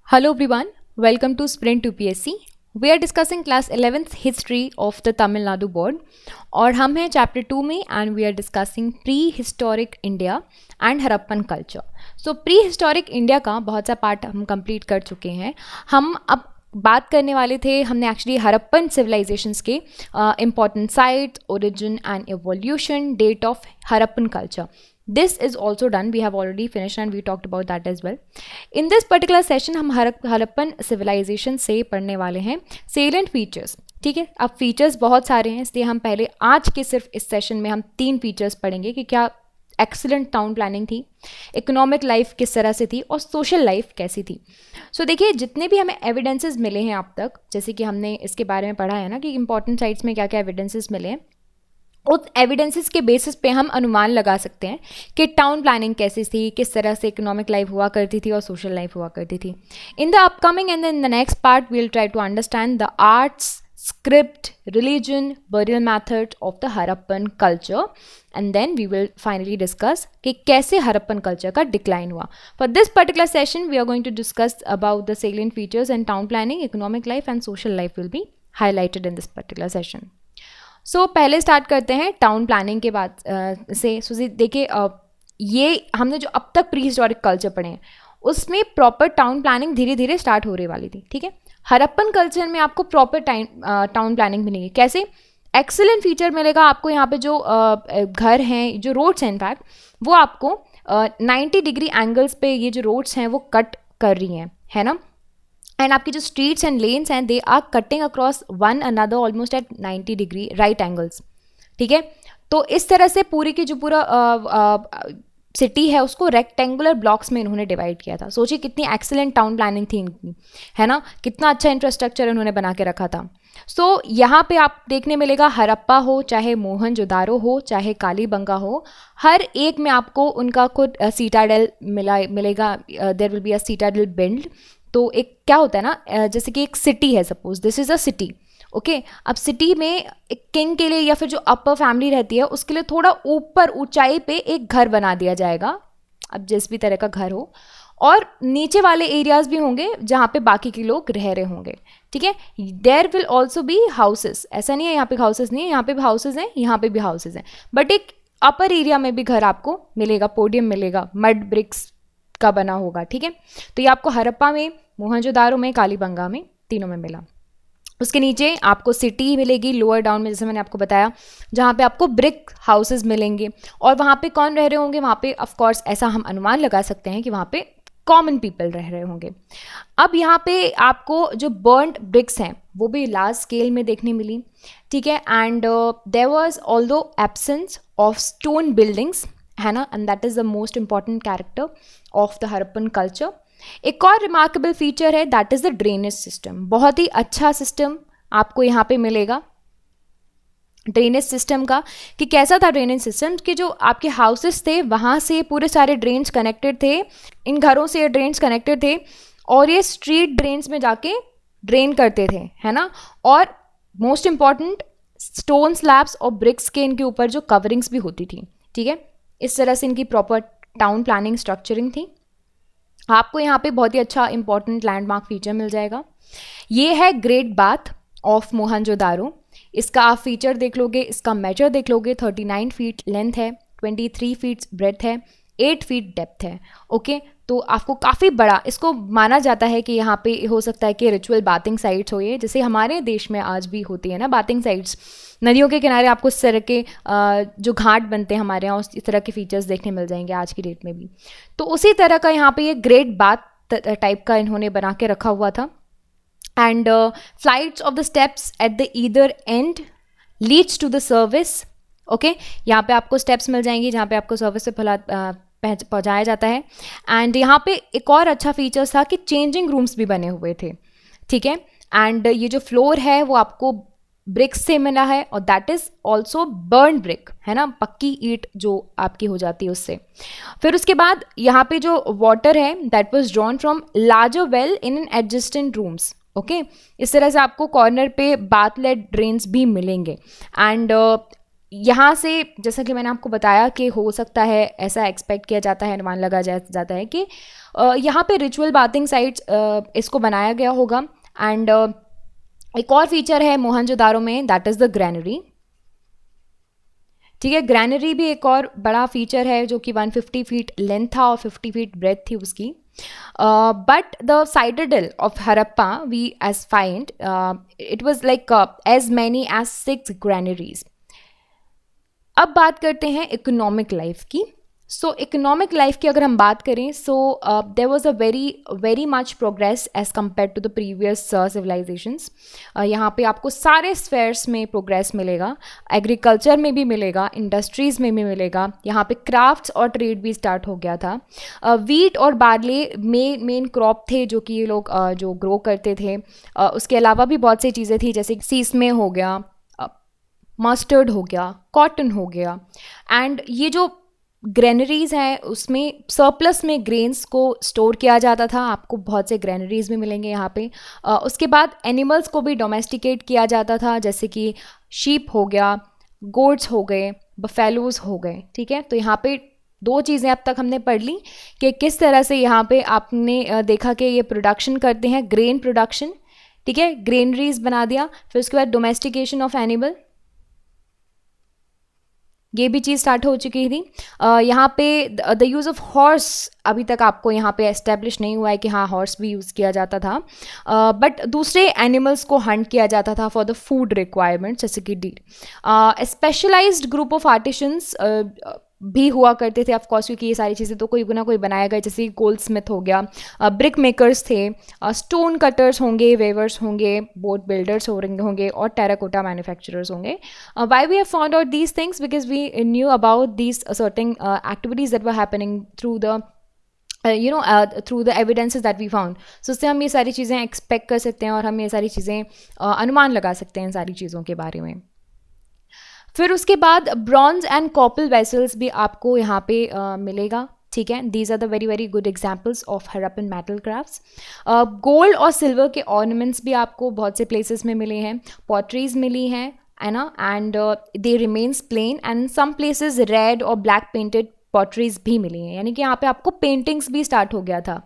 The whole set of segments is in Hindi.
Hello everyone, welcome to Sprint UPSC. We are discussing class 11th history of the Tamil Nadu board और हम हैं चैप्टर 2 में and we are discussing prehistoric India and Harappan culture. So prehistoric India का बहुत सा पार्ट हम कंप्लीट कर चुके हैं. हम अब बात करने वाले थे, हमने एक्चुअली हड़प्पन सिविलाइजेशंस के important sites, origin and evolution, date of Harappan culture. This is also done. We have already finished and we talked about that as well. In this particular session हम हड़प्पन सिविलाइजेशन से पढ़ने वाले हैं salient features. ठीक है, अब फीचर्स बहुत सारे हैं, इसलिए हम पहले आज के सिर्फ इस सेशन में हम 3 फीचर्स पढ़ेंगे कि क्या एक्सीलेंट टाउन प्लानिंग थी, इकोनॉमिक लाइफ किस तरह से थी और सोशल लाइफ कैसी थी. सो देखिए, जितने भी हमें एविडेंसेस मिले हैं अब तक, जैसे कि हमने इसके बारे में पढ़ा है ना कि इंपॉर्टेंट साइट्स में क्या क्या एविडेंसेस मिले हैं, उस एविडेंसेस के बेसिस पे हम अनुमान लगा सकते हैं कि टाउन प्लानिंग कैसी थी, किस तरह से इकोनॉमिक लाइफ हुआ करती थी और सोशल लाइफ हुआ करती थी. In the upcoming and in the next part we will try to understand the arts, script, religion, burial method of the Harappan culture and then we will finally discuss कि कैसे हड़प्पन कल्चर का डिक्लाइन हुआ. For this particular session we are going to discuss about the salient features and town planning, economic life and social life will be highlighted in this particular session. So पहले स्टार्ट करते हैं टाउन प्लानिंग के बाद से. सो देखिए, ये हमने जो अब तक प्री हिस्टोरिक कल्चर पढ़े हैं उसमें प्रॉपर टाउन प्लानिंग धीरे धीरे स्टार्ट हो रही वाली थी. ठीक है, हड़प्पन कल्चर में आपको प्रॉपर टाउन प्लानिंग मिलेगी. कैसे? एक्सीलेंट फीचर मिलेगा आपको. यहाँ पे जो घर हैं, जो रोड्स हैं, इनफैक्ट वो आपको 90 डिग्री एंगल्स पे ये जो रोड्स हैं वो कट कर रही हैं, है ना. एंड आपकी जो स्ट्रीट्स एंड लेन्स हैं they are cutting across one another almost at 90 degree right angles. ठीक है, तो इस तरह से पूरी की जो पूरा सिटी है उसको रेक्टेंगुलर ब्लॉक्स में इन्होंने डिवाइड किया था. सोचिए कितनी एक्सीलेंट टाउन प्लानिंग थी इनकी, है ना, कितना अच्छा इंफ्रास्ट्रक्चर इन्होंने बना के रखा था. सो यहाँ पे आप देखने मिलेगा, हड़प्पा हो चाहे मोहनजोदारो हो चाहे कालीबंगा हो, हर एक में आपको उनका खुद सीटाडेल मिलेगा. There will be a citadel build. तो एक क्या होता है ना, जैसे कि एक सिटी है, suppose this is a city. Okay, अब सिटी में एक किंग के लिए या फिर जो अपर फैमिली रहती है उसके लिए थोड़ा ऊपर ऊंचाई पे एक घर बना दिया जाएगा, अब जिस भी तरह का घर हो, और नीचे वाले एरियाज भी होंगे जहाँ पे बाकी के लोग रह रहे होंगे. ठीक है, there will also be houses. ऐसा नहीं है यहाँ पे हाउसेस नहीं है, यहाँ पे भी हाउसेस हैं, यहाँ पे भी हाउसेस हैं, बट एक अपर एरिया में भी घर आपको मिलेगा, पोडियम मिलेगा, मड ब्रिक्स का बना होगा. ठीक है, तो ये आपको हड़प्पा में, मोहनजोदारो में, कालीबंगा में, तीनों में मिला. उसके नीचे आपको सिटी मिलेगी लोअर डाउन में, जैसे मैंने आपको बताया, जहाँ पे आपको ब्रिक हाउसेस मिलेंगे. और वहाँ पे कौन रह रहे होंगे? वहाँ पे ऑफ कोर्स ऐसा हम अनुमान लगा सकते हैं कि वहाँ पे कॉमन पीपल रह रहे होंगे. अब यहाँ पे आपको जो बर्न्ड ब्रिक्स हैं वो भी लार्ज स्केल में देखने मिली. ठीक है, and there was although absence of stone buildings, है ना, and that is the most important character of the Harappan culture. एक और रिमार्केबल फीचर है, that is the drainage system. बहुत ही अच्छा सिस्टम आपको यहाँ पे मिलेगा ड्रेनेज सिस्टम का. कि कैसा था ड्रेनेज सिस्टम, कि जो आपके हाउसेस थे वहाँ से पूरे सारे ड्रेन्स कनेक्टेड थे, इन घरों से ये ड्रेन्स कनेक्टेड थे और ये स्ट्रीट ड्रेन्स में जाके ड्रेन करते थे, है ना. और मोस्ट इम्पॉर्टेंट, स्टोन स्लैब्स और ब्रिक्स के इनके ऊपर जो कवरिंग्स भी होती थी. ठीक है, इस तरह से इनकी प्रॉपर टाउन प्लानिंग स्ट्रक्चरिंग थी. आपको यहाँ पे बहुत ही अच्छा इंपॉर्टेंट लैंडमार्क फीचर मिल जाएगा. ये है ग्रेट बाथ ऑफ मोहनजोदारो. इसका आप फीचर देख लोगे, इसका मेजर देख लोगे, 39 फीट लेंथ है, 23 फीट ब्रेथ है, 8 फीट डेप्थ है. ओके, तो आपको काफ़ी बड़ा, इसको माना जाता है कि यहाँ पे हो सकता है कि रिचुअल बाथिंग साइट्स हो, ये जैसे हमारे देश में आज भी होती है ना बाथिंग साइट्स. नदियों के किनारे आपको इस तरह के जो घाट बनते हैं हमारे यहाँ, इस तरह के फीचर्स देखने मिल जाएंगे आज की डेट में भी. तो उसी तरह का यहाँ पे ये ग्रेट बाथ टाइप का इन्होंने बना के रखा हुआ था. And flights of the steps at the either end leads to the service. Okay, यहाँ पे आपको स्टेप्स मिल जाएंगी जहाँ पे आपको सर्विस से पहुँचाया जाता है. एंड यहाँ पे एक और अच्छा फीचर्स था कि चेंजिंग रूम्स भी बने हुए थे. ठीक है, एंड ये जो फ्लोर है वो आपको ब्रिक्स से मिला है और that is also burn brick, है ना, पक्की ईंट जो आपकी हो जाती है उससे. फिर उसके बाद यहाँ पे जो वाटर है that was drawn from larger well in an adjacent rooms. Okay, इस तरह से आपको कॉर्नर पे बाथ लेड ड्रेन्स भी मिलेंगे. एंड यहाँ से जैसा कि मैंने आपको बताया कि हो सकता है, ऐसा एक्सपेक्ट किया जाता है, अनुमान लगा जाता है कि यहाँ पे रिचुअल बाथिंग साइट्स इसको बनाया गया होगा। एंड एक और फीचर है मोहनजोदारो में, दैट इज़ द ग्रैनरी। ठीक है, ग्रैनरी भी एक और बड़ा फीचर है जो कि 150 फीट लेंथ था और 50 फीट ब्रेथ थी उसकी। But the citadel of Harappa we as find it was like as many as 6 granaries. अब बात करते हैं इकोनॉमिक लाइफ की। सो इकोनॉमिक लाइफ की अगर हम बात करें, so there was a very much progress as compare to the previous civilisations. यहाँ पे आपको सारे स्फेयर्स में प्रोग्रेस मिलेगा, एग्रीकल्चर में भी मिलेगा, इंडस्ट्रीज़ में भी मिलेगा, यहाँ पे क्राफ्ट्स और ट्रेड भी स्टार्ट हो गया था। वीट और बार्ले मेन क्रॉप थे जो कि ये लोग जो ग्रो करते थे। उसके अलावा भी बहुत सी चीज़ें थी, जैसे सीसमे हो गया, मस्टर्ड हो गया, कॉटन हो गया। एंड ये जो ग्रेनरीज हैं उसमें सरप्लस में ग्रेन्स को स्टोर किया जाता था। आपको बहुत से ग्रेनरीज भी मिलेंगे यहाँ पे। उसके बाद एनिमल्स को भी डोमेस्टिकेट किया जाता था, जैसे कि शीप हो गया, गोट्स हो गए, बफेलोज हो गए। ठीक है, तो यहाँ पे 2 चीज़ें अब तक हमने पढ़ ली कि किस तरह से यहाँ पे आपने देखा कि ये प्रोडक्शन करते हैं, ग्रेन प्रोडक्शन। ठीक है, ग्रेनरीज बना दिया, फिर उसके बाद डोमेस्टिकेशन ऑफ एनिमल, ये भी चीज़ स्टार्ट हो चुकी थी। यहाँ पे द यूज़ ऑफ हॉर्स अभी तक आपको यहाँ पे एस्टेब्लिश नहीं हुआ है कि हाँ हॉर्स भी यूज़ किया जाता था, बट दूसरे एनिमल्स को हंट किया जाता था फॉर द फूड रिक्वायरमेंट्स, जैसे कि deer. Specialised group of artisans भी हुआ करते थे ऑफकोर्स, क्योंकि ये सारी चीज़ें तो कोई ना कोई बनाया गया, जैसे गोल्ड स्मिथ हो गया, ब्रिक मेकर्स थे, स्टोन कटर्स होंगे, वेवर्स होंगे, बोट बिल्डर्स होंगे और टेराकोटा मैन्युफैक्चरर्स होंगे। Why we have found out these things? Because we knew about these certain activities that were happening through the through the evidences that we found. So उससे हम ये सारी चीज़ें एक्सपेक्ट कर सकते हैं और हम ये सारी चीज़ें अनुमान लगा सकते हैं इन सारी चीज़ों के बारे में। फिर उसके बाद ब्रॉन्ज एंड कॉपल वेसल्स भी आपको यहाँ पे मिलेगा। ठीक है, these are the very good examples of Harappan metal crafts. Gold और सिल्वर के ऑर्नामेंट्स भी आपको बहुत से प्लेसेस में मिले हैं, पॉटरीज मिली हैं, है ना, and they remains plain and some places red और ब्लैक पेंटेड पॉटरीज भी मिली हैं, यानी कि यहाँ पे आपको पेंटिंग्स भी स्टार्ट हो गया था।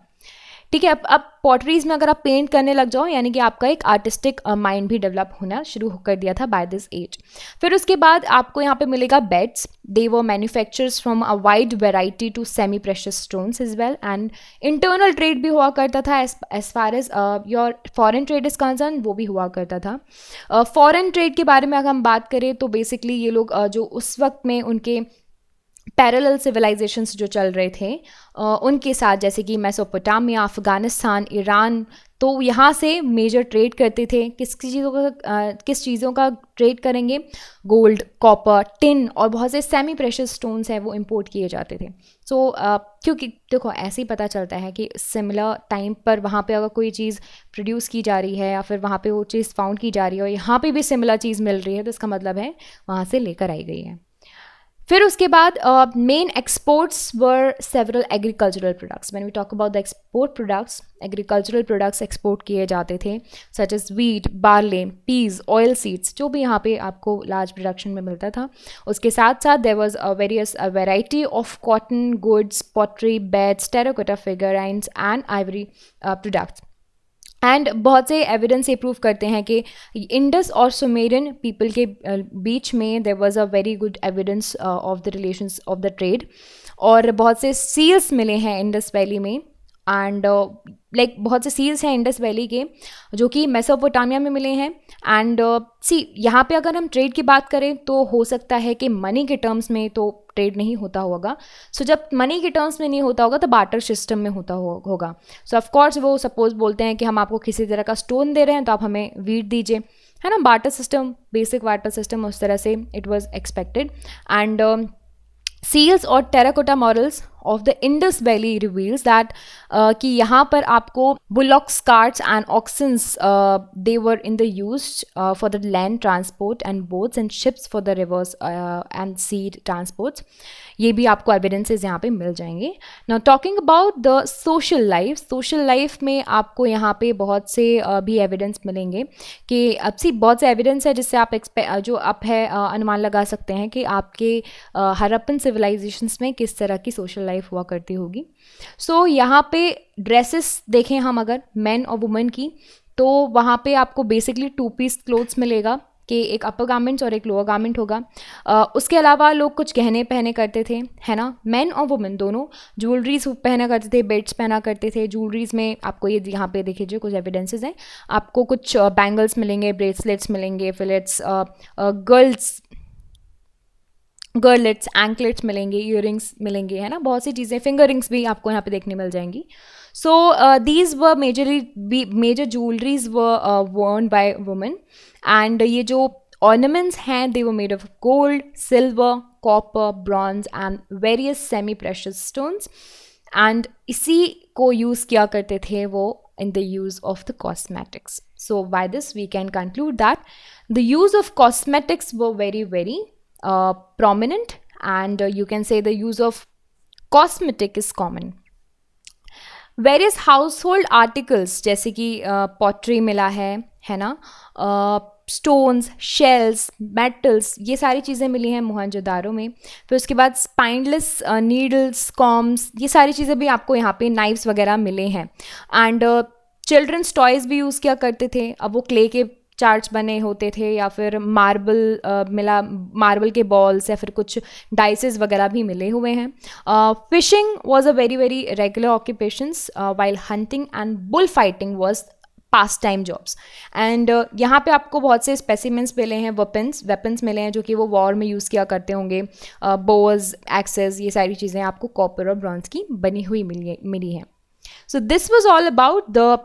ठीक है, अब पॉटरीज में अगर आप पेंट करने लग जाओ, यानी कि आपका एक आर्टिस्टिक माइंड भी डेवलप होना शुरू कर दिया था बाय दिस एज। फिर उसके बाद आपको यहाँ पे मिलेगा beads. They were manufactures from a wide variety to semi precious stones is well, and internal trade भी हुआ करता था as far as your foreign trade is concerned, वो भी हुआ करता था। फॉरेन ट्रेड के बारे में अगर हम बात करें तो बेसिकली ये लोग जो उस वक्त में उनके पैरेलल सिविलाइजेशंस जो चल रहे थे उनके साथ, जैसे कि मेसोपोटामिया, अफ़गानिस्तान, ईरान, तो यहाँ से मेजर ट्रेड करते थे। किस चीज़ों का ट्रेड करेंगे? गोल्ड, कॉपर, टिन और बहुत से सेमी प्रेशियस स्टोन्स हैं वो इंपोर्ट किए जाते थे। सो क्योंकि देखो ऐसे ही पता चलता है कि सिमिलर टाइम पर वहाँ पे अगर कोई चीज़ प्रोड्यूस की जा रही है या फिर वहाँ पे वो चीज़ फाउंड की जा रही है और यहाँ पे भी सिमिलर चीज़ मिल रही है, तो इसका मतलब है वहाँ से लेकर आई गई है। फिर उसके बाद main exports were several agricultural products. When we talk about the export products, agricultural products export किए जाते थे, such as wheat, barley, peas, oil seeds, जो भी यहाँ पे आपको लार्ज प्रोडक्शन में मिलता था। उसके साथ साथ there was a variety of cotton, goods, pottery, beads, terracotta figurines and ivory products. And बहुत से एविडेंस ये प्रूव करते हैं कि इंडस और सुमेरियन पीपल के बीच में there was a very good evidence of the relations of the trade, और बहुत से सील्स मिले हैं इंडस वैली में। एंड लाइक बहुत से सील्स हैं इंडस वैली के जो कि मेसोपोटामिया में मिले हैं। एंड यहाँ पे अगर हम ट्रेड की बात करें तो हो सकता है कि मनी के टर्म्स में तो ट्रेड नहीं होता होगा। सो जब मनी के टर्म्स में नहीं होता होगा तो बार्टर सिस्टम में होता होगा। सो ऑफकोर्स वो सपोज बोलते हैं कि हम आपको किसी तरह का स्टोन दे रहे हैं तो आप हमें वीट दीजिए, है ना, barter system, basic barter system, उस तरह से it was expected. And seals और terracotta models of the Indus valley reveals that कि यहाँ पर आपको bullocks, carts and oxens they were in the used for the land transport and boats and ships for the rivers and sea transports. ये भी आपको एविडेंसेस यहाँ पे मिल जाएंगे. Now talking about the social life में आपको यहाँ पे बहुत से भी एविडेंस मिलेंगे कि अब बहुत से एविडेंस है जिससे आप जो आप है अनुमान लगा सकते हैं कि आपके हड़प्पन सिविलाइजेशंस में किस तरह की सोशल लाइफ हुआ करती होगी. सो यहाँ पे ड्रेसेस देखें हम अगर मैन और वुमेन की, तो वहाँ पे आपको बेसिकली 2 पीस क्लोथ्स मिलेगा कि एक अपर गारमेंट्स और एक लोअर गारमेंट होगा. उसके अलावा लोग कुछ गहने पहने करते थे, है ना. मैन और वुमेन दोनों ज्वेलरीज पहना करते थे, बेल्ट्स पहना करते थे. ज्वेलरीज में आपको ये यहाँ पे देखिए कुछ एविडेंसेस हैं. आपको कुछ बैंगल्स मिलेंगे, ब्रेसलेट्स मिलेंगे, फिलेट्स, गर्लेट्स, एंकलेट्स मिलेंगे, ईयरिंग्स मिलेंगे, है ना. बहुत सी चीज़ें, फिंगर रिंग्स भी आपको यहाँ पे देखने मिल जाएंगी. So these were major jewelleries were worn by women. And ये जो ऑर्नामेंट्स हैं they were made of gold, silver, copper, bronze and various semi precious stones. And इसी को यूज़ किया करते थे वो in the use of the cosmetics. So by this we can conclude that the use of cosmetics were very prominent, and you can say the use of cosmetic is common. Various household articles जैसे कि pottery मिला है ना, स्टोन्स, शेल्स, मेटल्स, ये सारी चीज़ें मिली हैं मोहनजोदारो में. फिर उसके बाद स्पाइनलेस नीडल्स, कॉम्स, ये सारी चीज़ें भी आपको यहाँ पे, नाइफ्स वगैरह मिले हैं. एंड चिल्ड्रंस टॉयज़ भी यूज़ किया करते थे. अब वो क्ले के चार्ट्स बने होते थे या फिर मार्बल के बॉल्स या फिर कुछ डाइसेस वगैरह भी मिले हुए हैं. Fishing was a very regular occupations, while hunting and bull fighting was pass time jobs. And यहाँ पे आपको बहुत से स्पेसिमेंट्स मिले हैं, वेपन्स मिले हैं जो कि वो वॉर में यूज़ किया करते होंगे. बोज, एक्सेस, ये सारी चीज़ें आपको कॉपर और ब्रॉन्ज की बनी हुई मिली हैं. So this was all about the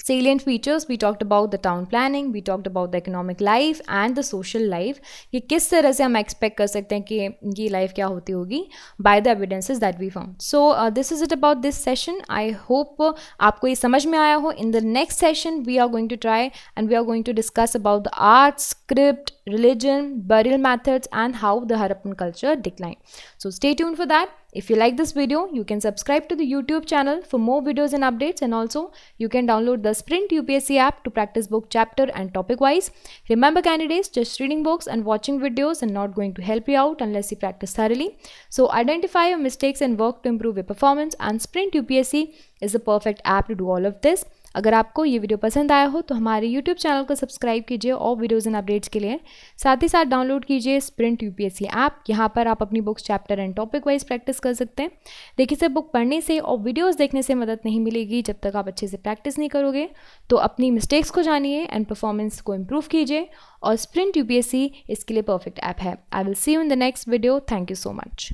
salient features. We talked about the town planning, we talked about the economic life and the social life, कि किस तरह से हम expect कर सकते हैं कि ये life क्या होती होगी by the evidences that we found. So this is it about this session. I hope आपको ये समझ में आया हो. In the next session we are going to try and we are going to discuss about the art, script, religion, burial methods and how the Harappan culture declined. So stay tuned for that. If you like this video, you can subscribe to the YouTube channel for more videos and updates, and also you can download the Sprint UPSC app to practice book chapter and topic wise. Remember candidates, just reading books and watching videos and not going to help you out unless you practice thoroughly. So identify your mistakes and work to improve your performance, and Sprint UPSC is the perfect app to do all of this. अगर आपको ये वीडियो पसंद आया हो तो हमारे YouTube चैनल को सब्सक्राइब कीजिए और वीडियोज़ एंड अपडेट्स के लिए. साथ ही साथ डाउनलोड कीजिए स्प्रिंट यूपीएससी ऐप. यहाँ पर आप अपनी books chapter and topic wise practice कर सकते हैं. देखिए सर, बुक पढ़ने से और वीडियोज़ देखने से मदद नहीं मिलेगी जब तक आप अच्छे से प्रैक्टिस नहीं करोगे. तो अपनी मिस्टेक्स को जानिए एंड परफॉर्मेंस को इम्प्रूव कीजिए, और स्प्रिंट यूपीएससी इसके लिए परफेक्ट ऐप है. I will see you in the next video. Thank you so much.